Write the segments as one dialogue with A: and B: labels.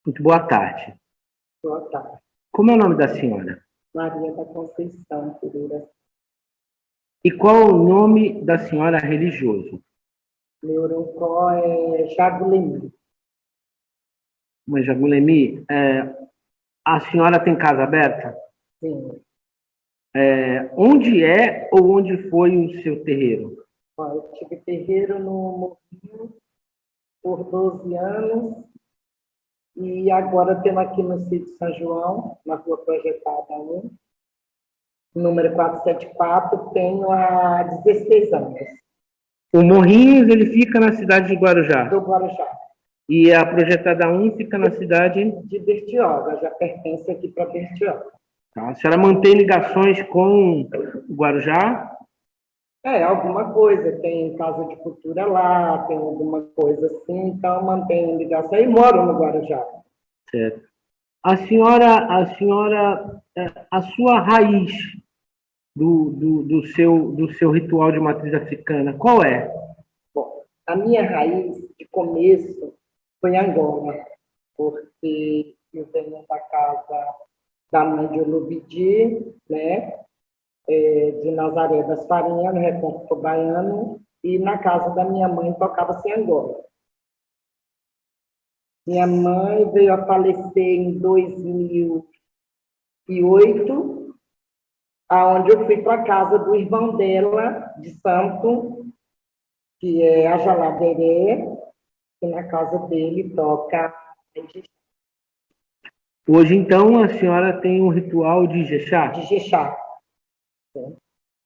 A: Muito boa tarde.
B: Boa tarde.
A: Como é o nome da senhora?
B: Maria da Conceição Pereira.
A: E qual é o nome da senhora religioso?
B: Meu orocó é Jagulemi.
A: Mãe Jagulemi, a senhora tem casa aberta?
B: Sim.
A: Onde é ou onde foi o seu terreiro?
B: Ó, eu tive terreiro no Morrinho por 12 anos e agora temos aqui no sítio São João, na rua Projetada 1, número 474, tenho há 16 anos.
A: O Morrinhos, ele fica na cidade de Guarujá.
B: Do Guarujá.
A: E a Projetada 1 fica na cidade
B: de Bertioga, já pertence aqui para Bertioga.
A: Tá. A senhora mantém ligações com o Guarujá?
B: Alguma coisa, tem casa de cultura lá, tem alguma coisa assim, então mantenho ligação e moro no Guarujá.
A: Certo. A sua raiz do seu ritual de matriz africana, qual é?
B: Bom, a minha raiz de começo foi Angola, porque eu venho da casa da mãe de Olubidi, né, de Nazaré das Farinhas, no Recôncavo Baiano, e na casa da minha mãe tocava-se Angola. Minha mãe veio a falecer em 2008, aonde eu fui para a casa do irmão dela, de Santo, que é a Jaladeré, que na casa dele toca.
A: Hoje, então, a senhora tem um ritual de Ijexá?
B: De Ijexá.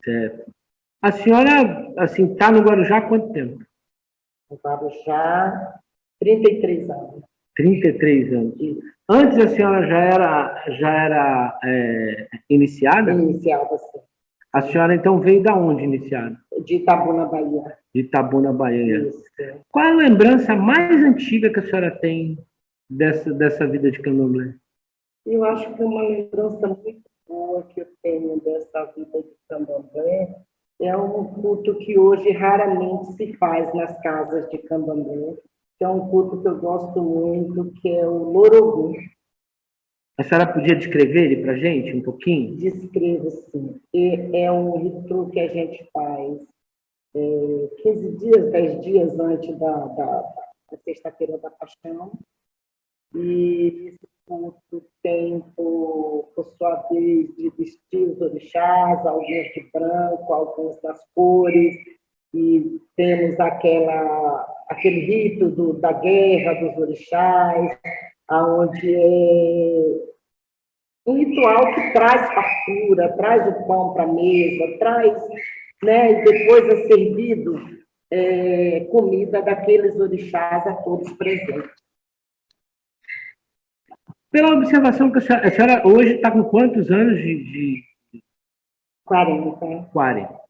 A: Certo. A senhora, assim, está no Guarujá há quanto tempo?
B: No Guarujá, 33 anos.
A: 33 anos. Isso. Antes a senhora já era iniciada?
B: Iniciada, sim.
A: A senhora, então, veio da onde iniciada?
B: De Itabuna, Bahia.
A: De Itabuna, Bahia.
B: Isso.
A: Qual é a lembrança mais antiga que a senhora tem dessa vida de candomblé?
B: Eu acho que uma lembrança muito boa que eu tenho dessa vida de candomblé é um culto que hoje raramente se faz nas casas de candomblé, que é um culto que eu gosto muito, que é o Lorogu.
A: A senhora podia descrever ele para a gente um pouquinho?
B: Descrevo, sim. É um rito que a gente faz 15 dias, 10 dias antes da Sexta-feira da Paixão. E esse culto tem, por sua vez, de vestir os orixás, alguns de branco, alguns das cores, e temos aquele rito da guerra dos orixás, onde é um ritual que traz fartura, traz o pão para a mesa, traz, né, e depois é servido comida daqueles orixás a todos presentes.
A: Pela observação que a senhora hoje está com quantos anos
B: 40.
A: 40.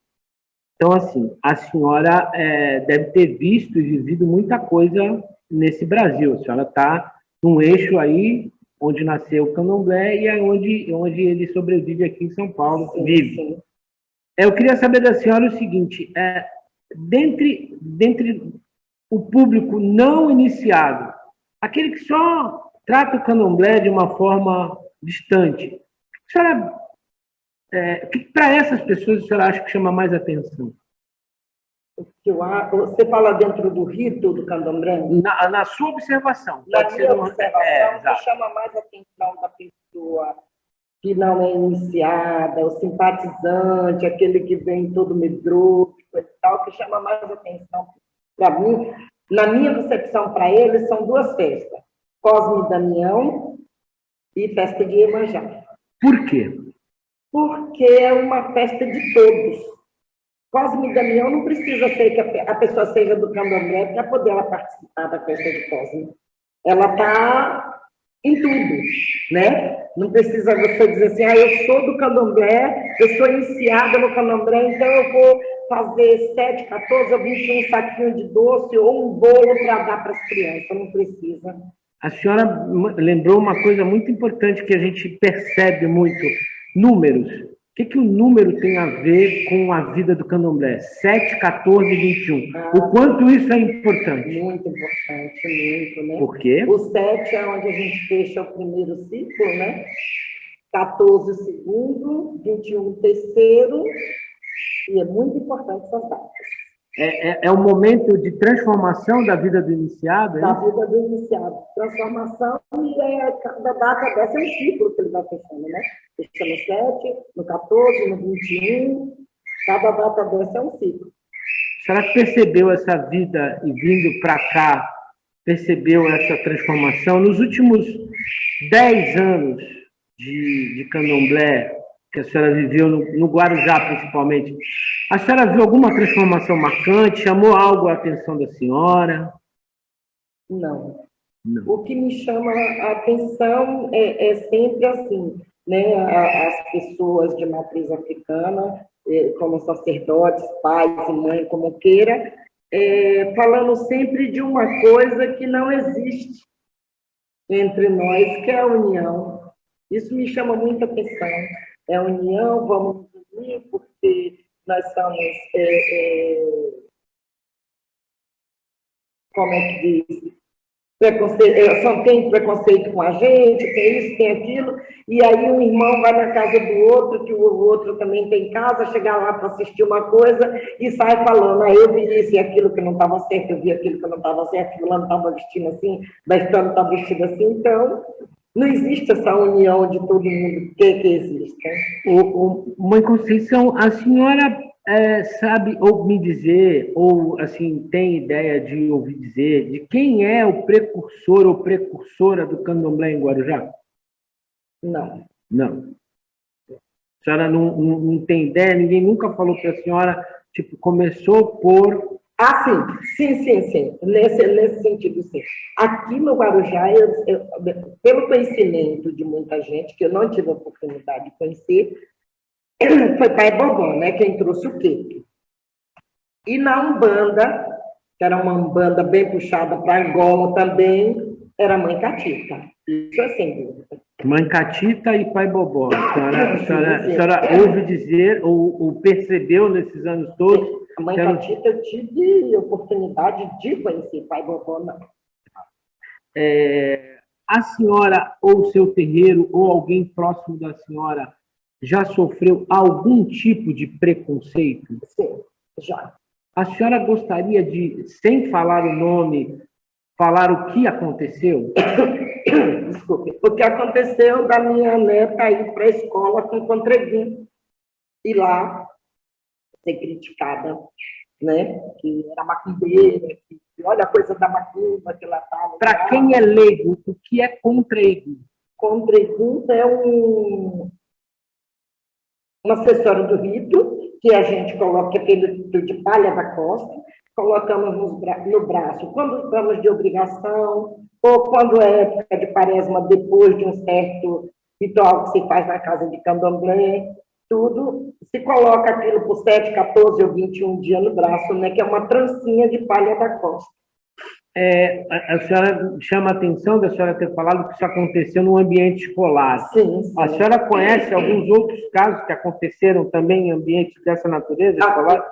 A: Então, assim, a senhora deve ter visto e vivido muita coisa nesse Brasil. A senhora está num eixo aí onde nasceu o candomblé e é onde ele sobrevive aqui em São Paulo,
B: sim,
A: vive.
B: Sim.
A: Eu queria saber da senhora o seguinte, dentre o público não iniciado, aquele que só trata o candomblé de uma forma distante, para essas pessoas, a senhora acha que chama mais atenção?
B: Você fala dentro do rito do candomblé?
A: Na sua observação.
B: Na minha observação, o que chama mais atenção da pessoa que não é iniciada, o simpatizante, aquele que vem todo medroso e tal, que chama mais atenção para mim, na minha concepção para eles, são duas festas, Cosme e Damião e festa de Iemanjá.
A: Por quê?
B: Porque é uma festa de todos. Cosme e Damião não precisa ser que a pessoa seja do candomblé para poder ela participar da festa de Cosme. Ela está em tudo, né? Não precisa você dizer assim, eu sou do candomblé, eu sou iniciada no candomblé, então eu vou fazer 7, 14 ou 21 saquinhos de doce ou um bolo para dar para as crianças. Não precisa.
A: A senhora lembrou uma coisa muito importante que a gente percebe muito, números. que o número tem a ver com a vida do candomblé? 7, 14 e 21. O quanto isso é importante?
B: Muito importante, muito, né?
A: Por quê?
B: O 7 é onde a gente fecha o primeiro ciclo, né? 14 o segundo, 21 o terceiro, e é muito importante essas datas.
A: É o momento de transformação da vida do iniciado?
B: Da vida do iniciado. Transformação, e cada data dessa é um ciclo que ele vai fechando, né? Fecha no 7, no 14, no 21, cada data dessa é um ciclo.
A: A senhora percebeu essa vida e vindo para cá, percebeu essa transformação? Nos últimos 10 anos de candomblé, que a senhora viveu no Guarujá, principalmente, a senhora viu alguma transformação marcante? Chamou algo a atenção da senhora?
B: Não.
A: Não.
B: O que me chama a atenção é sempre assim, né? As pessoas de matriz africana, como sacerdotes, pais e mães, como queira, falando sempre de uma coisa que não existe entre nós, que é a união. Isso me chama muita atenção. É a união, vamos nos unir, porque nós somos, como é que diz? Tem preconceito com a gente, tem isso, tem aquilo, e aí um irmão vai na casa do outro, que o outro também tem casa, chegar lá para assistir uma coisa e sai falando, eu vi isso e aquilo que não estava certo, eu vi aquilo que não estava certo, fulano estava vestindo assim, Bestano está vestido assim, então não existe essa união de todo mundo que existe. Né?
A: Mãe Conceição, a senhora sabe ou me dizer, ou assim, tem ideia de ouvir dizer, de quem é o precursor ou precursora do candomblé em Guarujá?
B: Não.
A: Não. A senhora não tem ideia? Ninguém nunca falou que a senhora começou por...
B: Sim. Nesse sentido, sim. Aqui no Guarujá, pelo conhecimento de muita gente, que eu não tive a oportunidade de conhecer, foi Pai Bobó, né? Quem trouxe o quê? E na Umbanda, que era uma Umbanda bem puxada para Angola também, era Mãe Catita. Isso é sem dúvida.
A: Mãe Catita e Pai Bobó. A senhora ouve dizer ou percebeu nesses anos todos?
B: A Mãe Catita eu tive oportunidade de conhecer, Pai Bobó não.
A: A senhora ou o seu terreiro ou alguém próximo da senhora já sofreu algum tipo de preconceito?
B: Sim, já.
A: A senhora gostaria de, sem falar o nome, falar o que aconteceu?
B: Desculpe. O que aconteceu da minha neta ir para a escola com Contreguinho e lá ser criticada, né? Que era macumbeira, que olha a coisa da macumba que ela estava.
A: Para quem é leigo, o que é Contreguinho?
B: Contreguinho é uma acessório do rito, que a gente coloca aquele de palha da costa, colocamos no braço quando estamos de obrigação, ou quando é época de quaresma, depois de um certo ritual que se faz na casa de candomblé, tudo, se coloca aquilo por 7, 14 ou 21 dias no braço, né, que é uma trancinha de palha da costa.
A: A senhora chama a atenção da senhora ter falado que isso aconteceu no ambiente escolar.
B: Sim.
A: A senhora conhece alguns outros casos que aconteceram também em ambientes dessa natureza escolar?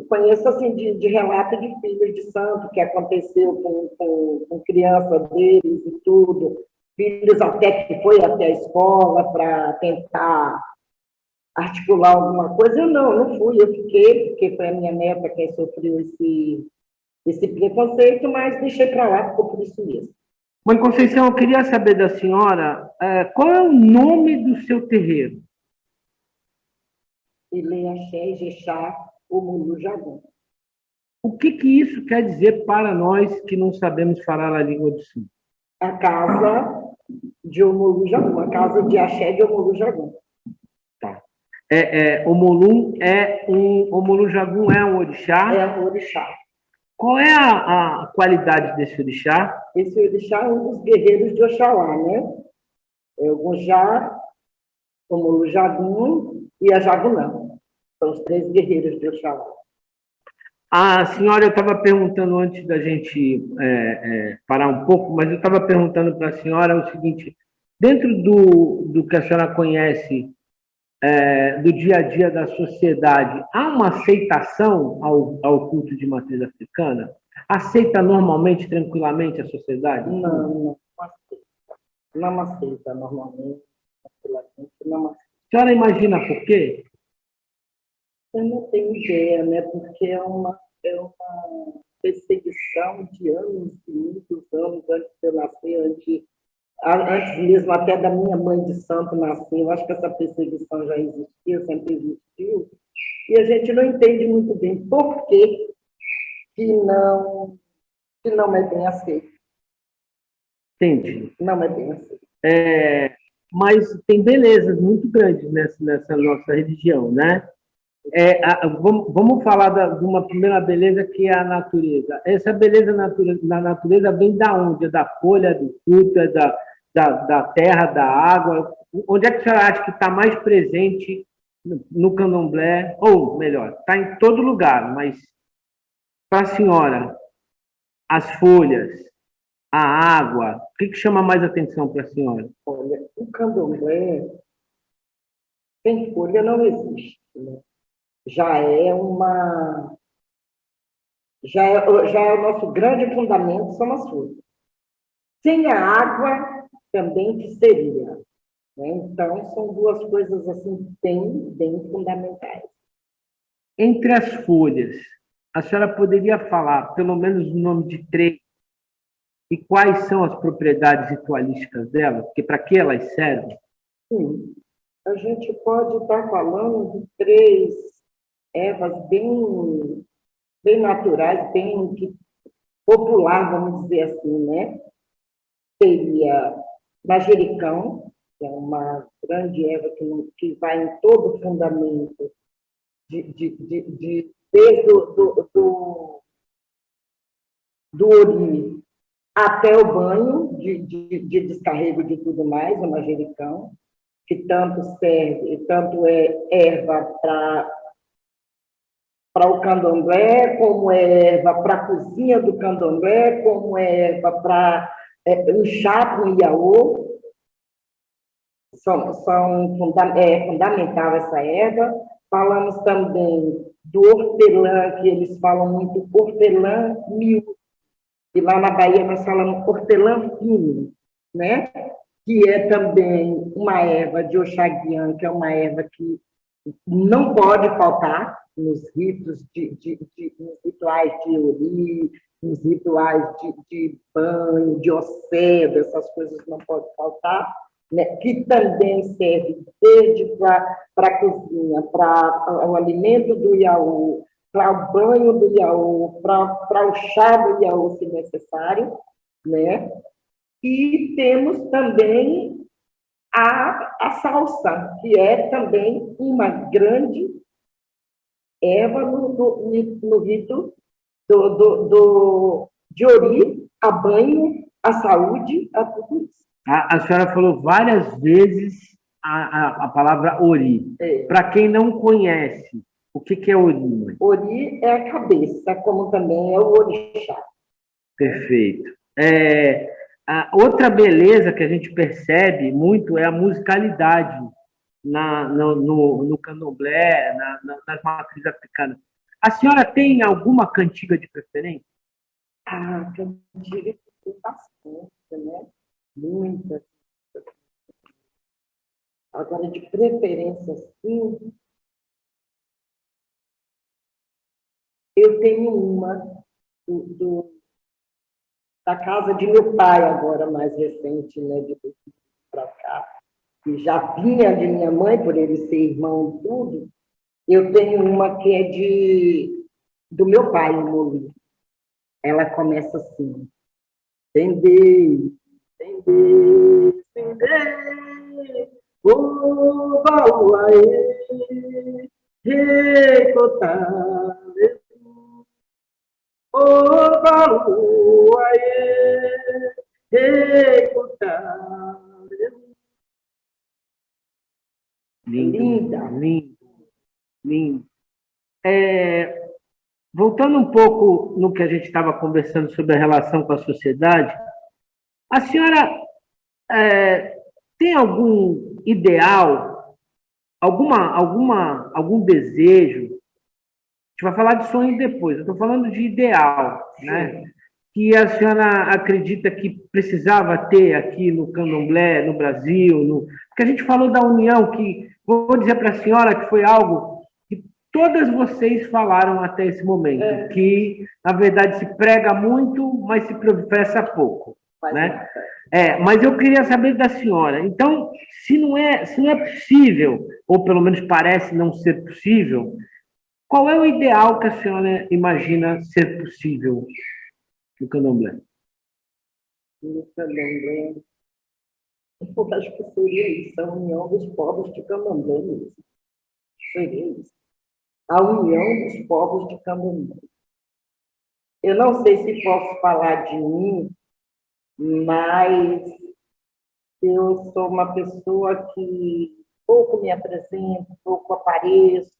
B: Conheço assim, de relato de filhos de santo, que aconteceu com criança deles e tudo, filhos até que foi até a escola para tentar articular alguma coisa. Eu não fui, eu fiquei, porque foi a minha neta quem sofreu esse preconceito, mas deixei para lá, ficou por isso mesmo.
A: Mãe Conceição, eu queria saber da senhora qual é o nome do seu terreiro?
B: Ele é Axé, Ijexá, Omulu, Jagum.
A: O que isso quer dizer para nós que não sabemos falar a língua do sul?
B: A casa de Omulu, Jagum, a casa de Axé de Omulu, Jagum.
A: Tá. Omulu Jagum é um orixá?
B: É um orixá.
A: Qual é a qualidade desse orixá?
B: Esse orixá é um dos guerreiros de Oxalá, né? É o Gonjá, Omulu Jagum e a Jagunã. São os 3 guerreiros de Oxalá.
A: A senhora, eu estava perguntando antes da gente parar um pouco, mas eu estava perguntando para a senhora o seguinte: dentro do que a senhora conhece do dia a dia da sociedade, há uma aceitação ao culto de matriz africana? Aceita normalmente, tranquilamente a sociedade?
B: Não aceita. Não aceita normalmente, tranquilamente, não aceita.
A: A senhora imagina por quê?
B: Eu não tenho ideia, né? Porque é uma perseguição de anos, de muitos anos antes de eu nascer, antes mesmo até da minha mãe de santo nascer. Eu acho que essa perseguição já existia, sempre existiu, e a gente não entende muito bem por que não é bem aceito.
A: Entendi.
B: Não é bem aceito.
A: Mas tem belezas muito grandes nessa nossa religião, né? Vamos falar de uma primeira beleza, que é a natureza. Essa beleza da natureza vem da onde? Da folha, do fruto, da terra, da água? Onde é que a senhora acha que está mais presente no candomblé? Ou, melhor, está em todo lugar, mas para a senhora, as folhas, a água, o que chama mais atenção para a senhora?
B: Olha, o candomblé sem folha não existe, né? Já é o nosso grande fundamento, são as folhas. Sem a água, também que seria, né? Então, são duas coisas assim bem fundamentais.
A: Entre as folhas, a senhora poderia falar pelo menos o nome de 3 e quais são as propriedades ritualísticas delas? Porque para que elas servem?
B: Sim, a gente pode estar falando de 3 ervas bem naturais, bem popular, vamos dizer assim, né? Seria manjericão, que é uma grande erva que vai em todo o fundamento desde do ori até o banho, de descarrego de tudo mais, o manjericão, que tanto é erva para o candomblé, como é erva para a cozinha do candomblé, como é erva para o chá com iaô. É fundamental essa erva. Falamos também do hortelã, que eles falam muito hortelã miúdo, e lá na Bahia nós falamos hortelã fino, né? Que é também uma erva de Oxaguian, que é uma erva que não pode faltar nos ritos nos rituais de ori, nos rituais de banho, de oceda, essas coisas não podem faltar, né? Que também serve desde para a cozinha, para o alimento do iaú, para o banho do iaú, para o chá do iaú, se necessário, né? E temos também a salsa, que é também uma grande erva no rito de ori, a banho, a saúde, a tudo isso.
A: A senhora falou várias vezes a palavra ori. Para quem não conhece, o que é ori?
B: Ori é a cabeça, como também é o orixá.
A: Perfeito. Outra beleza que a gente percebe muito é a musicalidade no candomblé, nas matrizes africanas. A senhora tem alguma cantiga de preferência?
B: Cantiga tem bastante, né? Muitas. Agora, de preferência, sim, eu tenho uma da casa de meu pai, agora mais recente, né, de para cá, que já vinha de minha mãe, por ele ser irmão e tudo. Eu tenho uma que é do meu pai, Moli. Ela começa assim: Tendê, tendê, tendê, o bauaê, recotá, o bauaê, recotá.
A: Linda, lindo. Voltando um pouco no que a gente estava conversando sobre a relação com a sociedade, a senhora tem algum ideal, algum desejo? A gente vai falar de sonhos depois, eu estou falando de ideal, né? Que a senhora acredita que precisava ter aqui no candomblé, no Brasil, porque a gente falou da união, que vou dizer para a senhora que foi algo que todas vocês falaram até esse momento, que na verdade se prega muito, mas se professa pouco, né? Mas eu queria saber da senhora, então, se não é possível, ou pelo menos parece não ser possível, qual é o ideal que a senhora imagina ser possível no candomblé?
B: No candomblé, eu acho que seria isso, a união dos povos de candomblé mesmo. Seria isso. A união dos povos de candomblé. Eu não sei se posso falar de mim, mas eu sou uma pessoa que pouco me apresento, pouco apareço,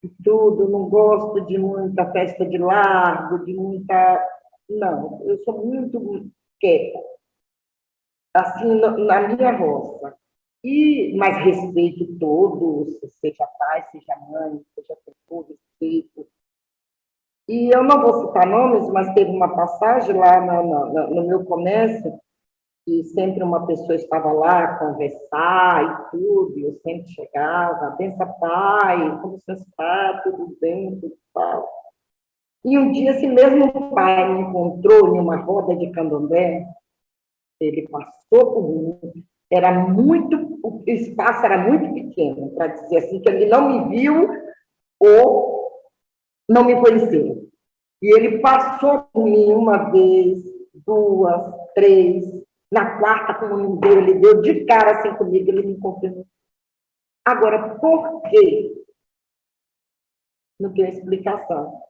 B: e tudo, não gosto de muita festa de largo, de muita... Não, eu sou muito quieta, assim, na minha roça. Mas respeito todos, seja pai, seja mãe, seja pessoa, respeito. E eu não vou citar nomes, mas teve uma passagem lá no meu comércio, e sempre uma pessoa estava lá a conversar e tudo, e eu sempre chegava, benção pai, como você está, tudo bem, tudo tal. E um dia, esse mesmo pai me encontrou em uma roda de candomblé, ele passou por mim, o espaço era muito pequeno, para dizer assim, que ele não me viu ou não me conheceu. E ele passou por mim uma vez, duas, três, na quarta comunidade, ele deu de cara assim comigo, ele me cumprimentou. Agora, por quê? Não tem explicação.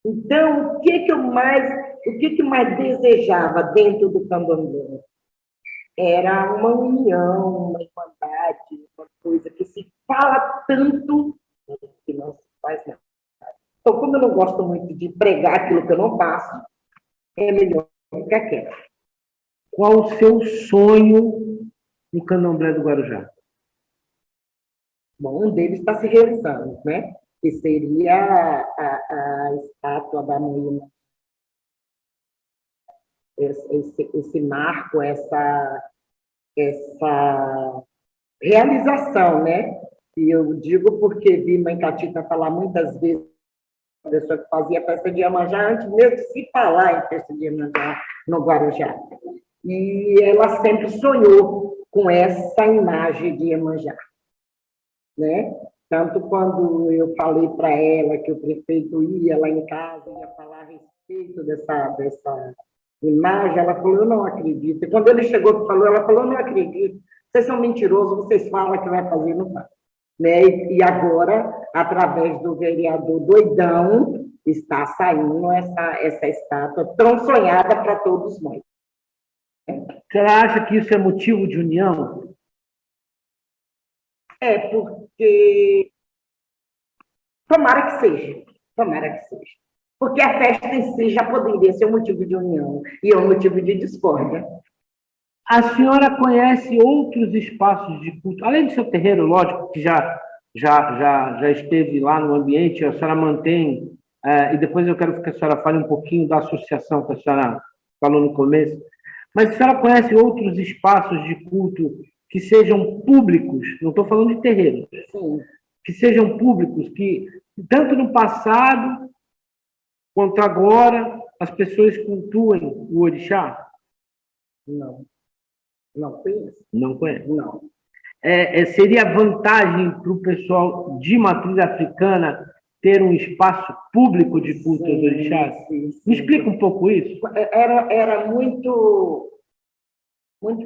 B: Então, o que eu mais desejava dentro do candomblé? Era uma união, uma irmandade, uma coisa que se fala tanto que não se faz nada. Então, como eu não gosto muito de pregar aquilo que eu não faço, é melhor ficar quieto.
A: Qual o seu sonho no candomblé do Guarujá?
B: Bom, um deles está se realizando, né? Que seria a estátua da mãe. Esse marco, essa realização, né? E eu digo porque vi Mãe Catita falar muitas vezes, a pessoa que fazia festa de Iemanjá, antes mesmo de se falar em festa de Iemanjá no Guarujá. E ela sempre sonhou com essa imagem de Iemanjá, né? Tanto quando eu falei para ela que o prefeito ia lá em casa, ia falar a respeito dessa imagem, ela falou, eu não acredito. E quando ele chegou e falou, ela falou, eu não acredito. Vocês são mentirosos, vocês falam que vai fazer, não faz. Né? E agora, através do vereador Doidão, está saindo essa estátua tão sonhada para todos nós.
A: Você acha que isso é motivo de união?
B: Porque... Tomara que seja. Porque a festa em si já poderia ser um motivo de união e é um motivo de discórdia.
A: A senhora conhece outros espaços de culto, além do seu terreiro, lógico, que já esteve lá no ambiente, a senhora mantém, e depois eu quero que a senhora fale um pouquinho da associação que a senhora falou no começo, mas a senhora conhece outros espaços de culto que sejam públicos, não estou falando de terreiro,
B: Sim.
A: Que sejam públicos, que tanto no passado quanto agora as pessoas cultuem o orixá?
B: Não. Não conheço.
A: Não conhece?
B: Não.
A: Seria vantagem para o pessoal de matriz africana ter um espaço público de culto aos orixás?
B: Sim.
A: Me explica um pouco isso.
B: Era muito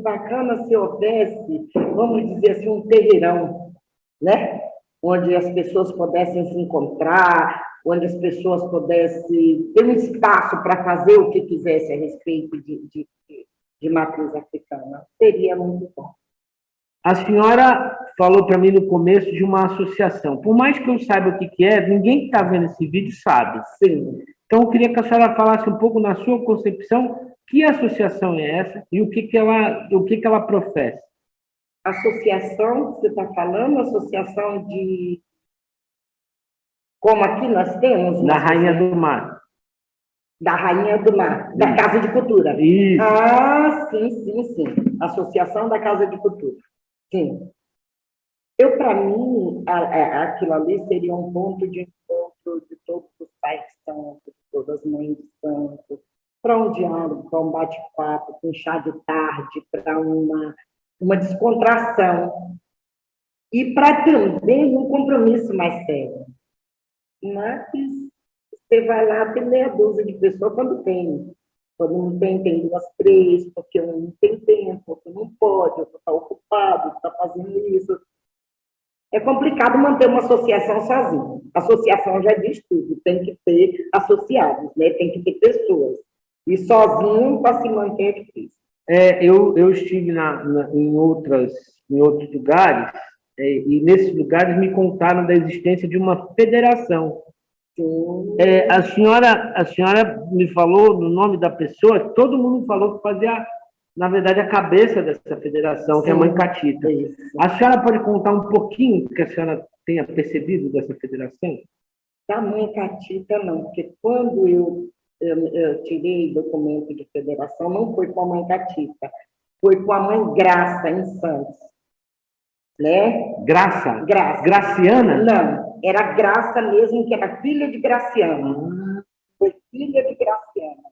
B: bacana se houvesse, vamos dizer assim, um terreirão, né? Onde as pessoas pudessem se encontrar, onde as pessoas pudessem ter um espaço para fazer o que quisesse a respeito de matriz africana. Seria muito bom.
A: A senhora falou para mim no começo de uma associação. Por mais que eu saiba o que é, ninguém que está vendo esse vídeo sabe.
B: Sim.
A: Então, eu queria que a senhora falasse um pouco na sua concepção que associação é essa e o que ela professa.
B: Associação, você está falando, associação de... Como aqui nós temos...
A: Da Rainha do Mar.
B: Da Rainha do Mar, da Casa de Cultura.
A: Isso.
B: Ah, sim, sim, sim. Associação da Casa de Cultura. Sim. Para mim, aquilo ali seria um ponto de encontro de todos os pais santos, de todas as mães de santos, para um diálogo, para um bate-papo, para um chá de tarde, para uma descontração. E para também um compromisso mais sério. Mas você vai lá, tem meia dúzia de pessoas quando tem. Quando não tem duas, três, porque um não tem tempo, porque não pode, outro está ocupado, está fazendo isso. É complicado manter uma associação sozinho. A associação já diz tudo, tem que ter associados, né? Tem que ter pessoas. E sozinho, para se manter, é difícil.
A: Eu estive em outros lugares, e nesses lugares me contaram da existência de uma federação. A senhora me falou no nome da pessoa, todo mundo falou que fazia, na verdade, a cabeça dessa federação, que é a Mãe Catita. A senhora pode contar um pouquinho do que a senhora tenha percebido dessa federação?
B: Da Mãe Catita, não, porque quando eu tirei documento de federação, não foi com a Mãe Catita, foi com a Mãe Graça, em Santos. Né?
A: Graça?
B: Graça.
A: Graciana?
B: Não, era Graça mesmo, que era filha de Graciano. Foi filha de Graciano.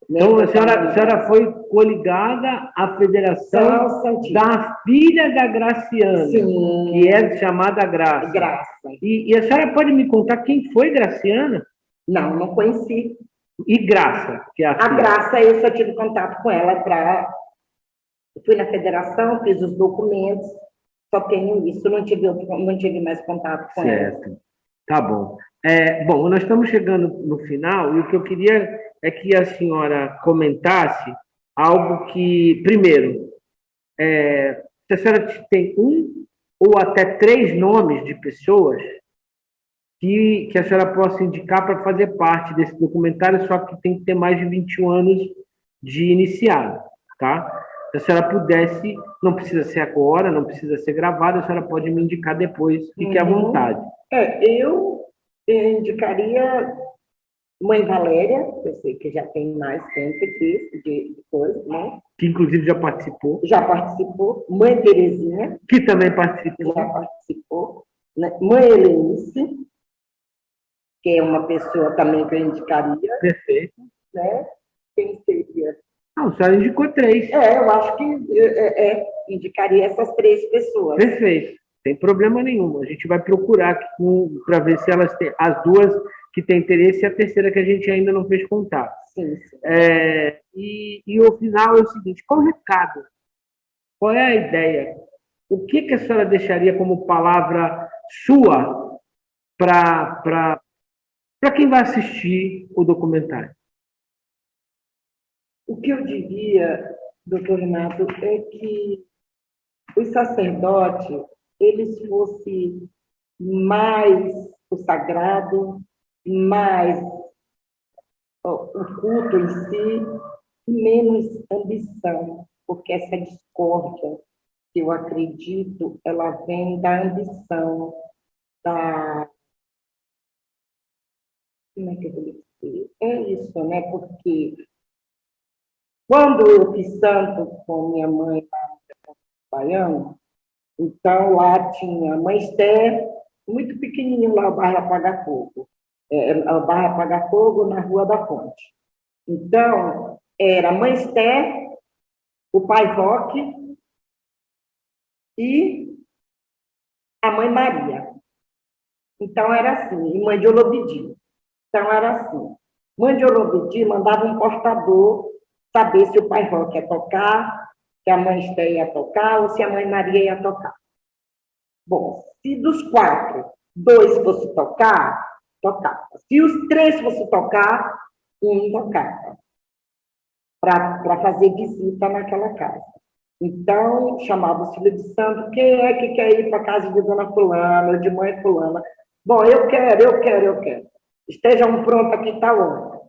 A: Então, a senhora foi coligada à federação da filha da Graciana, sim, que é chamada Graça.
B: Graça.
A: E a senhora pode me contar quem foi Graciana?
B: Não conheci.
A: E Graça? Que é a
B: Graça, eu só tive contato com ela fui na federação, fiz os documentos, só tenho isso, não tive mais contato com ela.
A: Certo. Tá bom. Bom, nós estamos chegando no final e o que eu queria é que a senhora comentasse algo que, primeiro, se a senhora tem um ou até 3 nomes de pessoas que a senhora possa indicar para fazer parte desse documentário, só que tem que ter mais de 21 anos de iniciado, tá? Se a senhora pudesse, não precisa ser agora, não precisa ser gravado, a senhora pode me indicar depois, fique à vontade.
B: Eu indicaria Mãe Valéria, eu sei que já tem mais tempo de coisa, né?
A: Que inclusive já participou.
B: Já participou. Mãe Terezinha.
A: Que também participou.
B: Já participou. Né? Mãe Helenice, que é uma pessoa também que eu indicaria.
A: Perfeito.
B: Né? Quem seria?
A: A senhora indicou 3.
B: Eu acho que indicaria essas 3 pessoas.
A: Perfeito. Sem problema nenhum. A gente vai procurar para ver se elas têm as 2 que têm interesse e a terceira que a gente ainda não fez contato.
B: Sim.
A: E o final é o seguinte, qual o recado? Qual é a ideia? O que a senhora deixaria como palavra sua para quem vai assistir o documentário?
B: O que eu diria, doutor Renato, é que os sacerdotes, eles fossem mais o sagrado, mais o culto em si, e menos ambição, porque essa discórdia, que eu acredito, ela vem da ambição, como é que eu vou dizer? É isso, né? Porque quando eu fiz santo com minha mãe lá no Baiano, então lá tinha a Mãe Esther, muito pequenininho lá, o bairro Apaga Fogo. O bairro Apaga Fogo na Rua da Ponte. Então, era a Mãe Esther, o Pai Roque e a Mãe Maria. Então, era assim, e Mãe de Olobidi. Então, era assim. Mãe de Olobidi mandava um portador saber se o Pai Roque ia tocar, se a Mãe Esther ia tocar ou se a Mãe Maria ia tocar. Bom, se dos 4, 2 fosse tocar, tocava. Se os 3 fosse tocar, um tocava. Para fazer visita naquela casa. Então, chamava os filhos de santo, quem é que quer ir para a casa de dona fulana, de mãe fulana? Bom, eu quero. Estejam prontos, aqui está onde?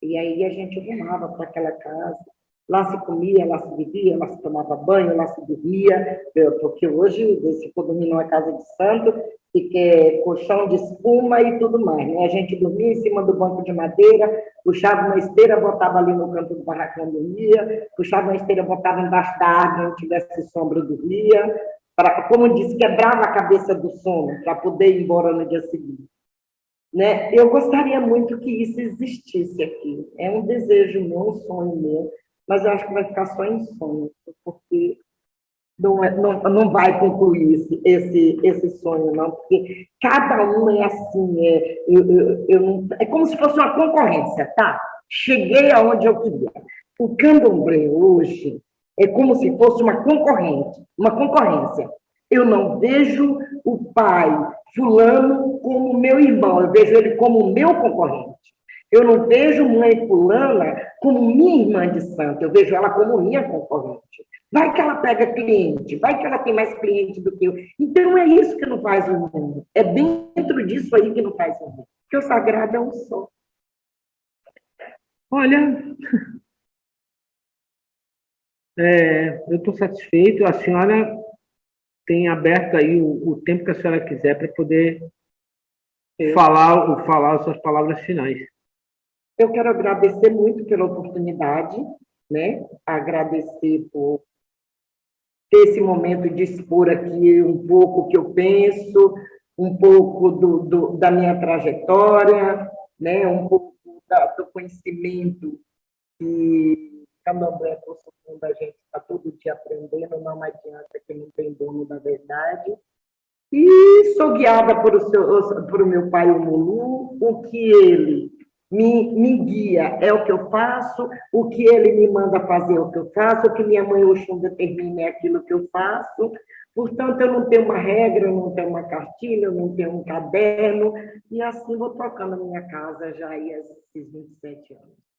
B: E aí a gente arrumava para aquela casa, Lá se comia, lá se bebia, lá se tomava banho, lá se dormia, porque hoje esse condomínio é uma casa de santo, que quer colchão de espuma e tudo mais, né? A gente dormia em cima do banco de madeira, puxava uma esteira, botava ali no canto do barracão, dormia, puxava uma esteira, botava embaixo da árvore, onde tivesse sombra, dormia, para, como disse, quebrava a cabeça do sono, para poder ir embora no dia seguinte. Né? Eu gostaria muito que isso existisse aqui. É um desejo meu, um sonho meu, mas eu acho que vai ficar só em sonho, porque não vai concluir esse sonho, não, porque cada um é assim, é como se fosse uma concorrência, tá? Cheguei aonde eu queria. O candomblé hoje é como se fosse uma concorrência. Eu não vejo o pai fulano como meu irmão, eu vejo ele como meu concorrente. Eu não vejo mãe fulana como minha irmã de santo, eu vejo ela como minha concorrente. Vai que ela pega cliente, vai que ela tem mais cliente do que eu. Então, é isso que não faz o mundo. É dentro disso aí que não faz o mundo. Porque o sagrado é um só.
A: Olha, eu estou satisfeito. A senhora tem aberto aí o tempo que a senhora quiser para poder falar as suas palavras finais.
B: Eu quero agradecer muito pela oportunidade, né? Agradecer por ter esse momento de expor aqui um pouco o que eu penso, um pouco da minha trajetória, né? Um pouco do conhecimento que Candomblé Profundo a gente está todo dia aprendendo, não adianta que não tem dono da verdade. E sou guiada por o meu pai, o Mulu, o que ele me guia é o que eu faço, o que ele me manda fazer é o que eu faço, o que minha mãe Oxum determina é aquilo que eu faço. Portanto, eu não tenho uma regra, eu não tenho uma cartilha, eu não tenho um caderno, e assim vou tocando a minha casa já há esses 27 anos.